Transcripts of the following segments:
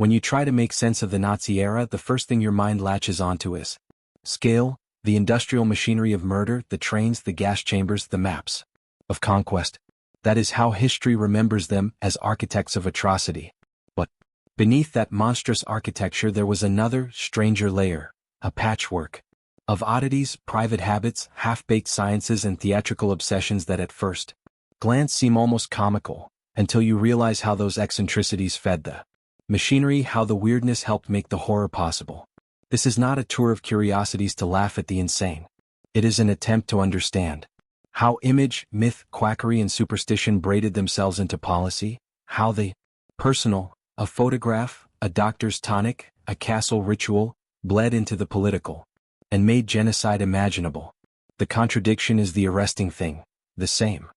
When you try to make sense of the Nazi era, the first thing your mind latches onto is scale, the industrial machinery of murder, the trains, the gas chambers, the maps of conquest. That is how history remembers them, as architects of atrocity. But beneath that monstrous architecture there was another, stranger layer, a patchwork of oddities, private habits, half-baked sciences and theatrical obsessions that at first glance seem almost comical, until you realize how those eccentricities fed the machinery, how the weirdness helped make the horror possible. This is not a tour of curiosities to laugh at the insane. It is an attempt to understand how image, myth, quackery and superstition braided themselves into policy, how the personal, a photograph, a doctor's tonic, a castle ritual, bled into the political, and made genocide imaginable. The contradiction is the arresting thing. The same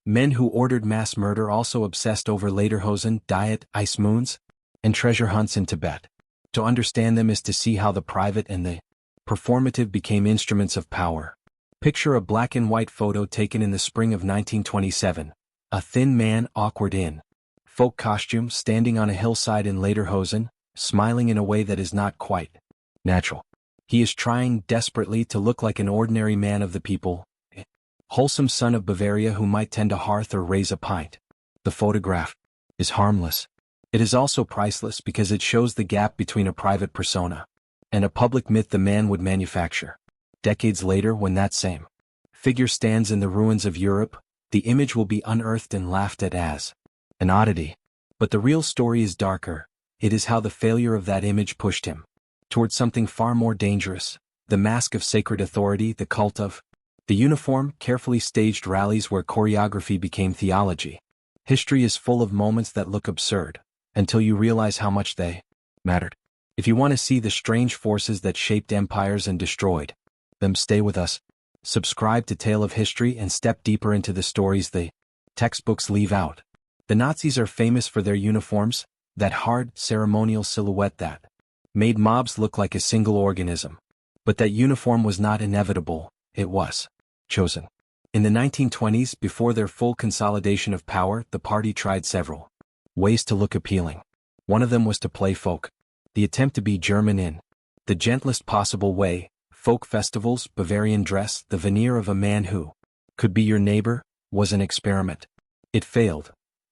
men who ordered mass murder also obsessed over lederhosen, diet, ice moons, and treasure hunts in Tibet. To understand them is to see how the private and the performative became instruments of power. Picture a black and white photo taken in the spring of 1927. A thin man, awkward in folk costume, standing on a hillside in lederhosen, smiling in a way that is not quite natural. He is trying desperately to look like an ordinary man of the people, a wholesome son of Bavaria who might tend a hearth or raise a pint. The photograph is harmless. It is also priceless because it shows the gap between a private persona and a public myth the man would manufacture. Decades later, when that same figure stands in the ruins of Europe, the image will be unearthed and laughed at as an oddity. But the real story is darker. It is how the failure of that image pushed him towards something far more dangerous, the mask of sacred authority, the cult of the uniform, carefully staged rallies where choreography became theology. History is full of moments that look absurd, until you realize how much they mattered. If you want to see the strange forces that shaped empires and destroyed them, stay with us. Subscribe to Tale of History and step deeper into the stories the textbooks leave out. The Nazis are famous for their uniforms, that hard, ceremonial silhouette that made mobs look like a single organism. But that uniform was not inevitable, it was chosen. In the 1920s, before their full consolidation of power, the party tried several ways to look appealing. One of them was to play folk. The attempt to be German in the gentlest possible way, folk festivals, Bavarian dress, the veneer of a man who could be your neighbor, was an experiment. It failed.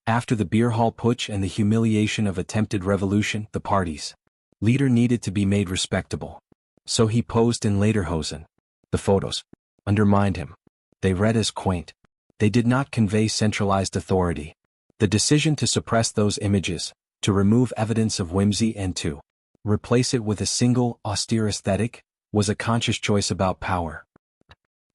After the beer hall putsch and the humiliation of attempted revolution, the party's leader needed to be made respectable. So he posed in lederhosen. The photos undermined him. They read as quaint. They did not convey centralized authority. The decision to suppress those images, to remove evidence of whimsy and to replace it with a single, austere aesthetic, was a conscious choice about power.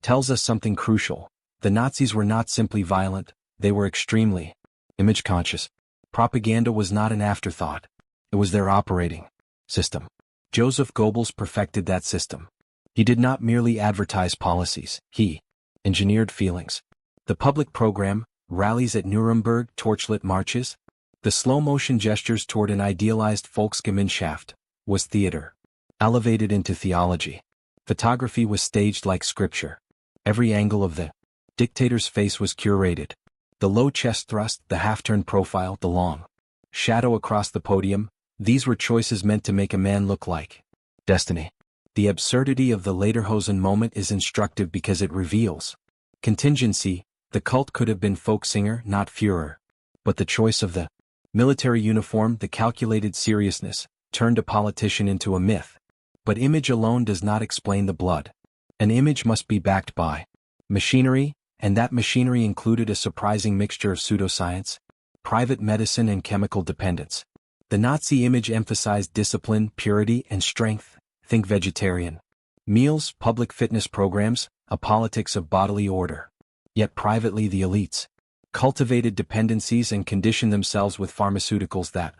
Tells us something crucial. The Nazis were not simply violent, they were extremely image-conscious. Propaganda was not an afterthought. It was their operating system. Joseph Goebbels perfected that system. He did not merely advertise policies, he engineered feelings. The public program, rallies at Nuremberg, torchlit marches, the slow-motion gestures toward an idealized Volksgemeinschaft, was theater, elevated into theology. Photography was staged like scripture. Every angle of the dictator's face was curated. The low chest thrust, the half-turned profile, the long shadow across the podium, these were choices meant to make a man look like destiny. The absurdity of the lederhosen moment is instructive because it reveals contingency. The cult could have been folk singer, not Führer. But the choice of the military uniform, the calculated seriousness, turned a politician into a myth. But image alone does not explain the blood. An image must be backed by machinery, and that machinery included a surprising mixture of pseudoscience, private medicine and chemical dependence. The Nazi image emphasized discipline, purity, and strength. Think vegetarian meals, public fitness programs, a politics of bodily order. Yet privately the elites cultivated dependencies and conditioned themselves with pharmaceuticals that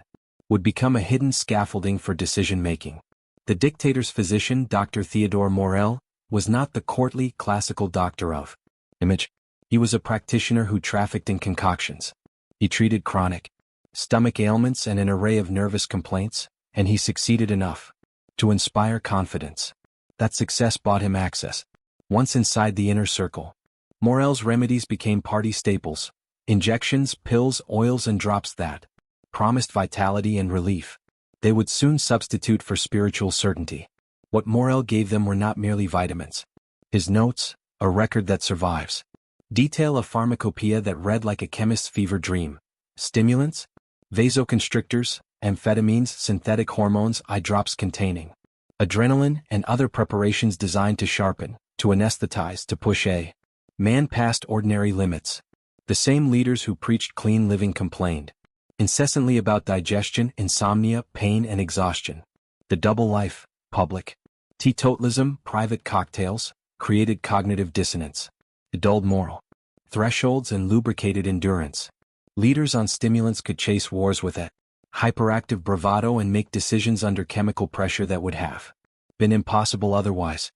would become a hidden scaffolding for decision-making. The dictator's physician, Dr. Theodor Morel, was not the courtly, classical doctor of image. He was a practitioner who trafficked in concoctions. He treated chronic stomach ailments and an array of nervous complaints, and he succeeded enough to inspire confidence. That success bought him access. Once inside the inner circle, Morel's remedies became party staples, injections, pills, oils and drops that promised vitality and relief. they would soon substitute for spiritual certainty. What Morel gave them were not merely vitamins. His notes, a record that survives. Detail a pharmacopoeia that read like a chemist's fever dream. Stimulants, vasoconstrictors, amphetamines, synthetic hormones, eye drops containing adrenaline, and other preparations designed to sharpen, to anesthetize, to push a man past ordinary limits. The same leaders who preached clean living complained incessantly about digestion, insomnia, pain, and exhaustion. The double life, public teetotalism, private cocktails, created cognitive dissonance. It dulled moral thresholds and lubricated endurance. Leaders on stimulants could chase wars with it. Hyperactive bravado and make decisions under chemical pressure that would have been impossible otherwise.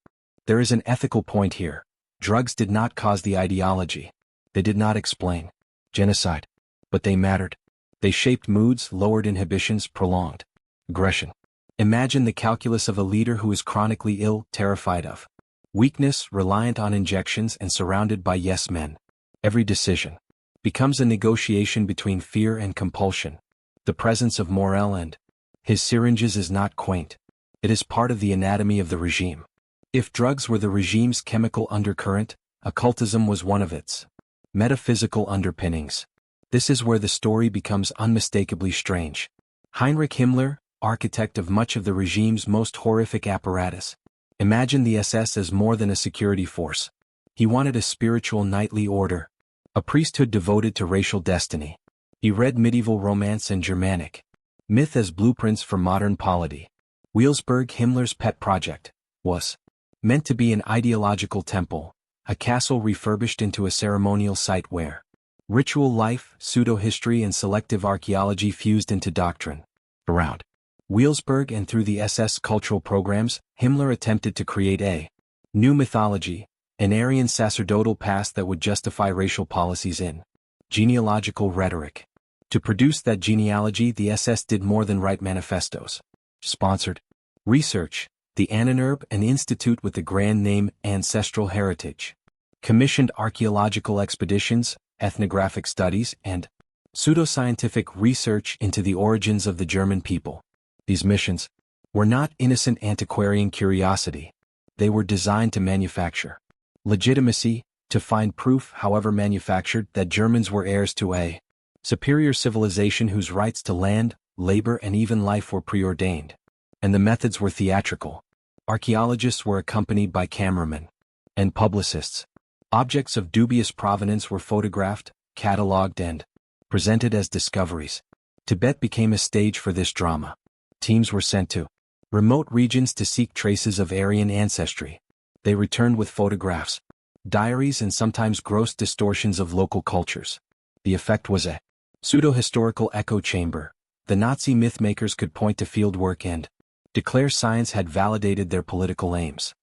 There is an ethical point here. Drugs did not cause the ideology. They did not explain genocide. But they mattered. They shaped moods, lowered inhibitions, prolonged aggression. Imagine the calculus of a leader who is chronically ill, terrified of weakness, reliant on injections, and surrounded by yes men. Every decision becomes a negotiation between fear and compulsion. The presence of Morel and his syringes is not quaint. It is part of the anatomy of the regime. If drugs were the regime's chemical undercurrent, occultism was one of its metaphysical underpinnings. This is where the story becomes unmistakably strange. Heinrich Himmler, architect of much of the regime's most horrific apparatus, imagined the SS as more than a security force. He wanted a spiritual knightly order, a priesthood devoted to racial destiny. He read medieval romance and Germanic myth as blueprints for modern polity. Wheelsburg, Himmler's pet project, was meant to be an ideological temple, a castle refurbished into a ceremonial site where ritual life, pseudo-history, and selective archaeology fused into doctrine. Around Wheelsburg and through the SS cultural programs, Himmler attempted to create a new mythology, an Aryan sacerdotal past that would justify racial policies in genealogical rhetoric. To produce that genealogy, the SS did more than write manifestos. Sponsored research, the Ahnenerbe, an institute with the grand name Ancestral Heritage, commissioned archaeological expeditions, ethnographic studies, and pseudoscientific research into the origins of the German people. These missions were not innocent antiquarian curiosity. They were designed to manufacture legitimacy, to find proof, however manufactured, that Germans were heirs to a superior civilization whose rights to land, labor, and even life were preordained. And the methods were theatrical. Archaeologists were accompanied by cameramen and publicists. Objects of dubious provenance were photographed, catalogued, and presented as discoveries. Tibet became a stage for this drama. Teams were sent to remote regions to seek traces of Aryan ancestry. They returned with photographs, diaries, and sometimes gross distortions of local cultures. The effect was a pseudo-historical echo chamber. The Nazi mythmakers could point to fieldwork and declare science had validated their political aims.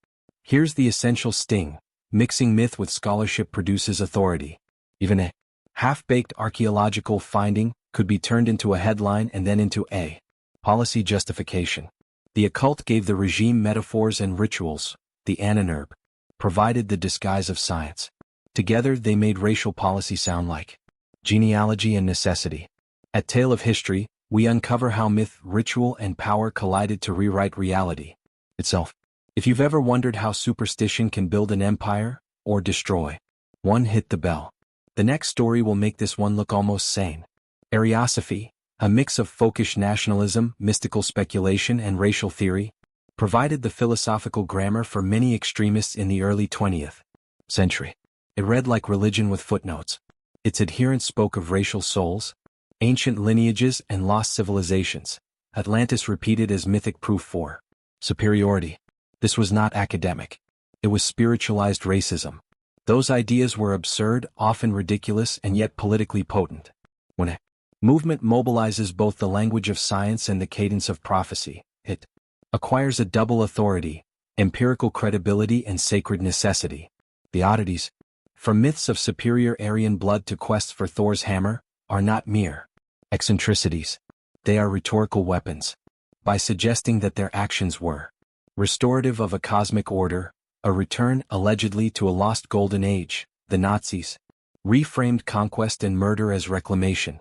Here's the essential sting. Mixing myth with scholarship produces authority. Even a half-baked archaeological finding could be turned into a headline and then into a policy justification. The occult gave the regime metaphors and rituals. The Ahnenerbe provided the disguise of science. Together they made racial policy sound like genealogy and necessity. At Tale of History, we uncover how myth, ritual, and power collided to rewrite reality itself. If you've ever wondered how superstition can build an empire or destroy one, hit the bell. The next story will make this one look almost sane. Ariosophy, a mix of folkish nationalism, mystical speculation, and racial theory, provided the philosophical grammar for many extremists in the early 20th century. It read like religion with footnotes. Its adherents spoke of racial souls, ancient lineages, and lost civilizations. Atlantis repeated as mythic proof for superiority. This was not academic. It was spiritualized racism. Those ideas were absurd, often ridiculous, and yet politically potent. When a movement mobilizes both the language of science and the cadence of prophecy, it acquires a double authority, empirical credibility and sacred necessity. The oddities, from myths of superior Aryan blood to quests for Thor's hammer, are not mere eccentricities. They are rhetorical weapons. By suggesting that their actions were restorative of a cosmic order, a return allegedly to a lost golden age, the Nazis reframed conquest and murder as reclamation.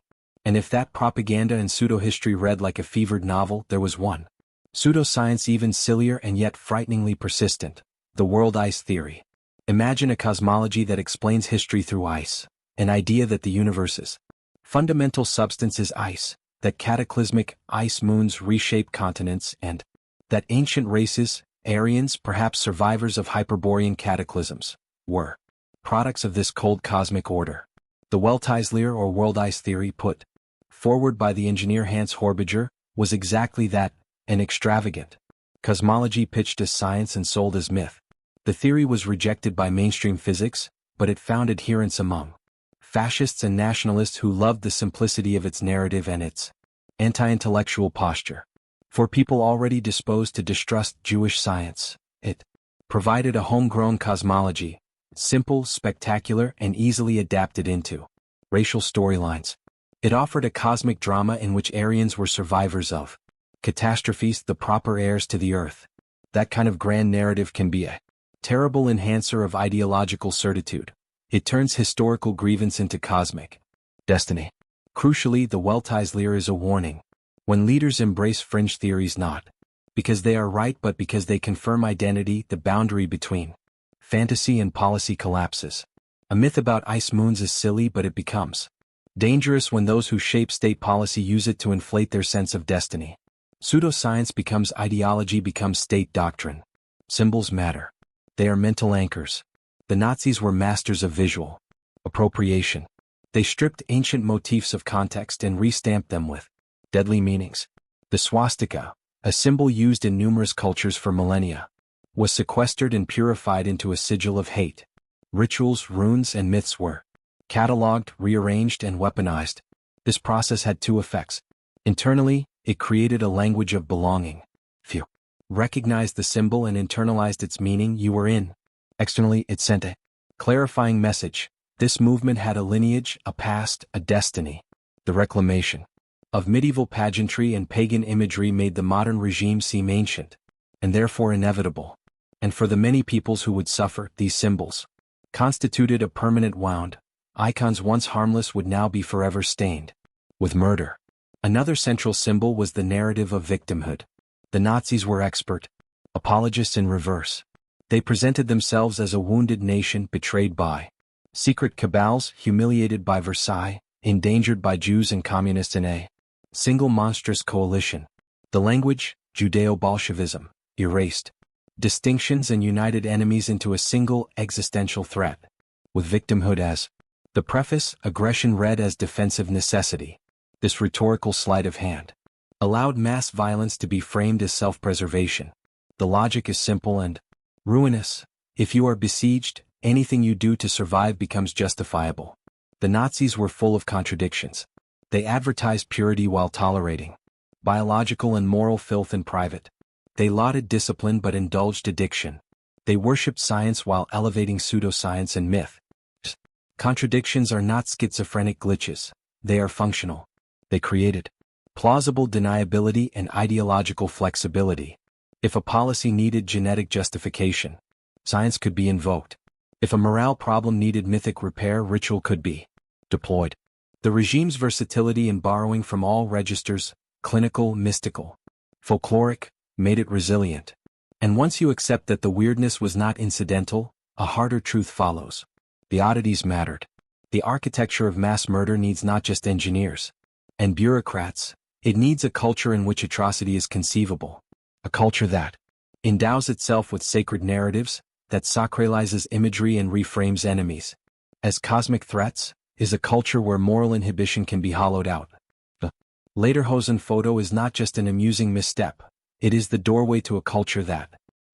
And if that propaganda and pseudo-history read like a fevered novel, there was one pseudoscience even sillier and yet frighteningly persistent: the world ice theory. Imagine a cosmology that explains history through ice, an idea that the universe's fundamental substance is ice, that cataclysmic ice moons reshape continents, and that ancient races, Aryans, perhaps survivors of Hyperborean cataclysms, were products of this cold cosmic order. The Welteislehre or world ice theory, put forward by the engineer Hans Horbiger, was exactly that: an extravagant cosmology pitched as science and sold as myth. The theory was rejected by mainstream physics, but it found adherents among fascists and nationalists who loved the simplicity of its narrative and its anti-intellectual posture. For people already disposed to distrust Jewish science, it provided a homegrown cosmology, simple, spectacular, and easily adapted into racial storylines. It offered a cosmic drama in which Aryans were survivors of catastrophes, the proper heirs to the earth. That kind of grand narrative can be a terrible enhancer of ideological certitude. It turns historical grievance into cosmic destiny. Crucially, the Welteislehre is a warning. When leaders embrace fringe theories not because they are right but because they confirm identity, the boundary between fantasy and policy collapses. A myth about ice moons is silly, but it becomes dangerous when those who shape state policy use it to inflate their sense of destiny. Pseudoscience becomes ideology, becomes state doctrine. Symbols matter. They are mental anchors. The Nazis were masters of visual appropriation. They stripped ancient motifs of context and restamped them with deadly meanings. The swastika, a symbol used in numerous cultures for millennia, was sequestered and purified into a sigil of hate. Rituals, runes, and myths were catalogued, rearranged, and weaponized. This process had two effects. Internally, it created a language of belonging. Few recognized the symbol and internalized its meaning. You were in. Externally, it sent a clarifying message. This movement had a lineage, a past, a destiny. The reclamation of medieval pageantry and pagan imagery made the modern regime seem ancient, and therefore inevitable. And for the many peoples who would suffer, these symbols constituted a permanent wound. Icons once harmless would now be forever stained with murder. Another central symbol was the narrative of victimhood. The Nazis were expert apologists in reverse. They presented themselves as a wounded nation betrayed by secret cabals, humiliated by Versailles, endangered by Jews and communists in a single monstrous coalition. The language, Judeo-Bolshevism, erased distinctions and united enemies into a single existential threat, with victimhood as the preface, aggression read as defensive necessity. This rhetorical sleight of hand allowed mass violence to be framed as self-preservation. The logic is simple and ruinous. If you are besieged, anything you do to survive becomes justifiable. The Nazis were full of contradictions. They advertised purity while tolerating biological and moral filth in private. They lauded discipline but indulged addiction. They worshipped science while elevating pseudoscience and myth. Contradictions are not schizophrenic glitches. They are functional. They created plausible deniability and ideological flexibility. If a policy needed genetic justification, science could be invoked. If a morale problem needed mythic repair, ritual could be deployed. The regime's versatility in borrowing from all registers, clinical, mystical, folkloric, made it resilient. And once you accept that the weirdness was not incidental, a harder truth follows. The oddities mattered. The architecture of mass murder needs not just engineers and bureaucrats, it needs a culture in which atrocity is conceivable. A culture that endows itself with sacred narratives, that sacralizes imagery and reframes enemies as cosmic threats, is a culture where moral inhibition can be hollowed out. The Lederhosen photo is not just an amusing misstep, it is the doorway to a culture that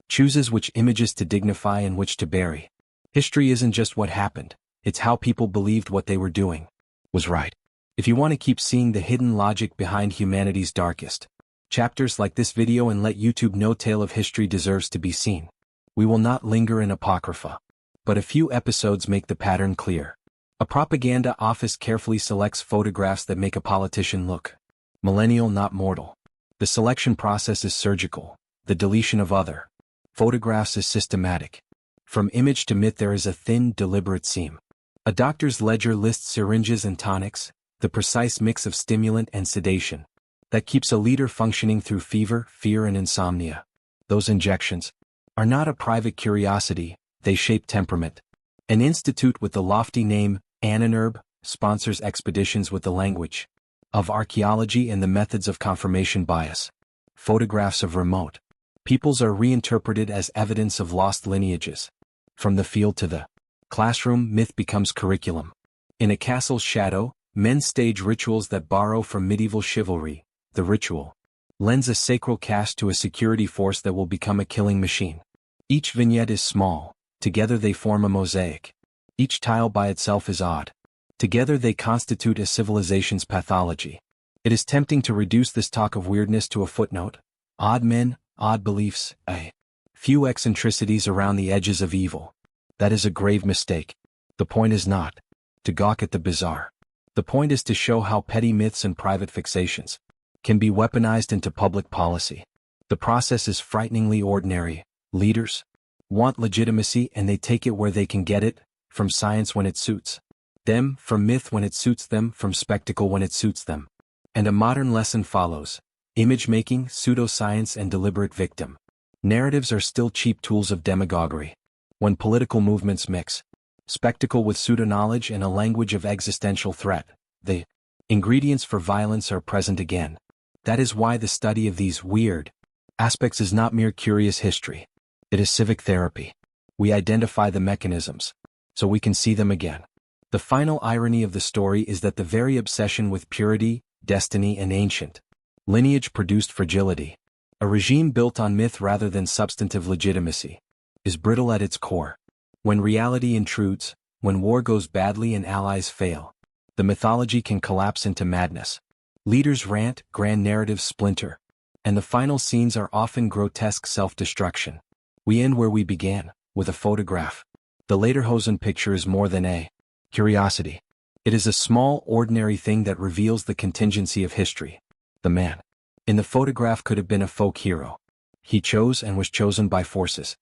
chooses which images to dignify and which to bury. History isn't just what happened, it's how people believed what they were doing was right. If you want to keep seeing the hidden logic behind humanity's darkest chapters like this video and let YouTube know tale of history deserves to be seen, we will not linger in apocrypha. But a few episodes make the pattern clear. A propaganda office carefully selects photographs that make a politician look millennial, not mortal. The selection process is surgical. The deletion of other photographs is systematic. From image to myth there is a thin, deliberate seam. A doctor's ledger lists syringes and tonics, the precise mix of stimulant and sedation that keeps a leader functioning through fever, fear, and insomnia. Those injections are not a private curiosity, they shape temperament. An institute with the lofty name, Annenerb, sponsors expeditions with the language of archaeology and the methods of confirmation bias. Photographs of remote peoples are reinterpreted as evidence of lost lineages. From the field to the classroom, myth becomes curriculum. In a castle's shadow, men stage rituals that borrow from medieval chivalry. The ritual lends a sacral cast to a security force that will become a killing machine. Each vignette is small, together they form a mosaic. Each tile by itself is odd. Together they constitute a civilization's pathology. It is tempting to reduce this talk of weirdness to a footnote. Odd men, odd beliefs, a few eccentricities around the edges of evil. That is a grave mistake. The point is not to gawk at the bizarre. The point is to show how petty myths and private fixations can be weaponized into public policy. The process is frighteningly ordinary. Leaders want legitimacy and they take it where they can get it, from science when it suits them, from myth when it suits them, from spectacle when it suits them. And a modern lesson follows. Image-making, pseudoscience, and deliberate victim narratives are still cheap tools of demagoguery. When political movements mix spectacle with pseudo-knowledge and a language of existential threat, the ingredients for violence are present again. That is why the study of these weird aspects is not mere curious history. It is civic therapy. We identify the mechanisms, so we can see them again. The final irony of the story is that the very obsession with purity, destiny, and ancient lineage produced fragility. A regime built on myth rather than substantive legitimacy is brittle at its core. When reality intrudes, when war goes badly and allies fail, the mythology can collapse into madness. Leaders rant, grand narratives splinter, and the final scenes are often grotesque self-destruction. We end where we began, with a photograph. The Lederhosen picture is more than a curiosity. It is a small, ordinary thing that reveals the contingency of history. The man in the photograph could have been a folk hero. He chose and was chosen by forces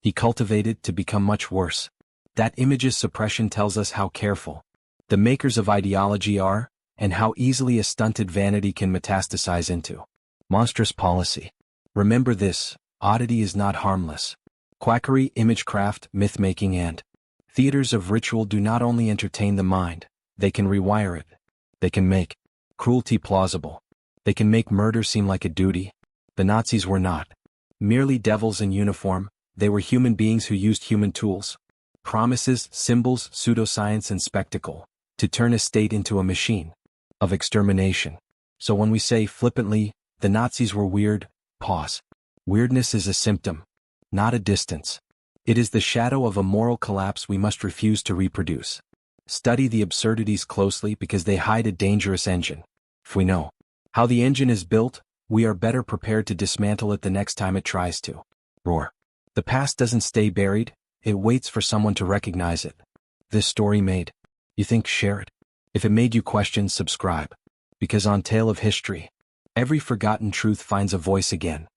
he cultivated to become much worse. That image's suppression tells us how careful the makers of ideology are, and how easily a stunted vanity can metastasize into monstrous policy. Remember this, oddity is not harmless. Quackery, imagecraft, myth-making, and theaters of ritual do not only entertain the mind, they can rewire it. They can make cruelty plausible. They can make murder seem like a duty. The Nazis were not merely devils in uniform, they were human beings who used human tools, promises, symbols, pseudoscience, and spectacle to turn a state into a machine of extermination. So when we say flippantly, the Nazis were weird, pause. Weirdness is a symptom, not a distance. It is the shadow of a moral collapse we must refuse to reproduce. Study the absurdities closely because they hide a dangerous engine. If we know how the engine is built, we are better prepared to dismantle it the next time it tries to roar. The past doesn't stay buried, it waits for someone to recognize it. This story made you think, share it. If it made you question, subscribe. Because on Tale of History, every forgotten truth finds a voice again.